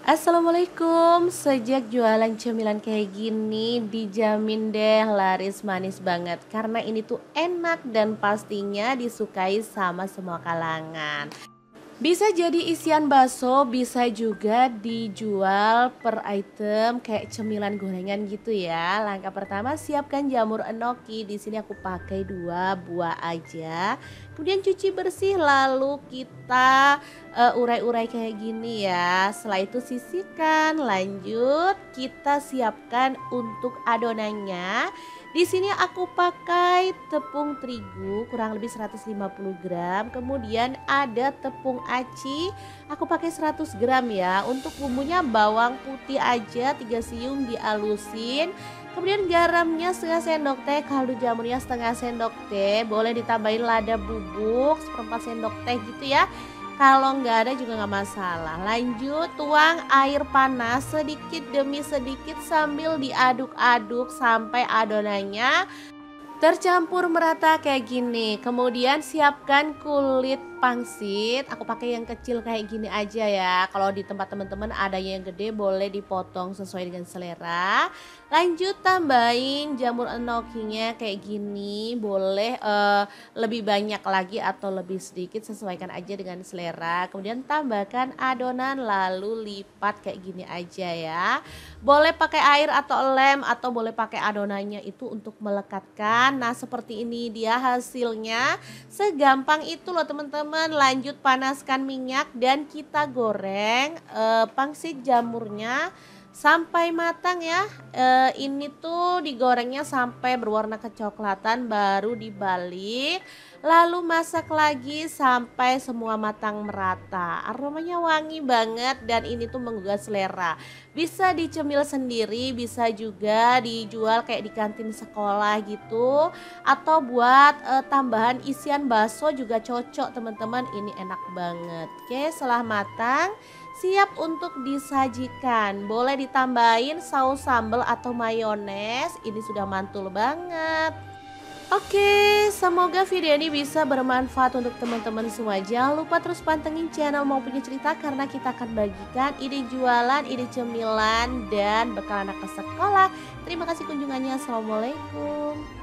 Assalamualaikum. Sejak jualan cemilan kayak gini dijamin deh laris manis banget karena ini tuh enak dan pastinya disukai sama semua kalangan. Bisa jadi isian bakso, bisa juga dijual per item kayak cemilan gorengan gitu ya. Langkah pertama siapkan jamur enoki. Di sini aku pakai 2 buah aja. Kemudian cuci bersih lalu kita urai-urai kayak gini ya. Setelah itu sisihkan. Lanjut kita siapkan untuk adonannya. Di sini aku pakai tepung terigu kurang lebih 150 gram, kemudian ada tepung aci, aku pakai 100 gram ya. Untuk bumbunya bawang putih aja 3 siung dialusin. Kemudian garamnya setengah sendok teh, kaldu jamurnya setengah sendok teh, boleh ditambahin lada bubuk seperempat sendok teh gitu ya. Kalau nggak ada juga nggak masalah. Lanjut tuang air panas sedikit demi sedikit sambil diaduk-aduk sampai adonannya tercampur merata kayak gini. Kemudian siapkan kulit pangsit. Aku pakai yang kecil kayak gini aja ya. Kalau di tempat teman-teman ada yang gede boleh dipotong sesuai dengan selera. Lanjut tambahin jamur enokinya kayak gini. Boleh lebih banyak lagi atau lebih sedikit, sesuaikan aja dengan selera. Kemudian tambahkan adonan lalu lipat kayak gini aja ya. Boleh pakai air atau lem atau boleh pakai adonannya itu untuk melekatkan. Nah seperti ini dia hasilnya, segampang itu loh teman-teman. Lanjut panaskan minyak dan kita goreng pangsit jamurnya sampai matang ya. Ini tuh digorengnya sampai berwarna kecoklatan baru dibalik. Lalu masak lagi sampai semua matang merata. Aromanya wangi banget dan ini tuh menggugah selera. Bisa dicemil sendiri, bisa juga dijual kayak di kantin sekolah gitu. Atau buat tambahan isian bakso juga cocok teman-teman. Ini enak banget. Oke, setelah matang siap untuk disajikan. Boleh ditambahin saus sambal atau mayones. Ini sudah mantul banget. Oke, semoga video ini bisa bermanfaat untuk teman-teman semua. Jangan lupa terus pantengin channel Mau Punya Cerita karena kita akan bagikan ide jualan, ide cemilan, dan bekal anak ke sekolah. Terima kasih kunjungannya. Assalamualaikum.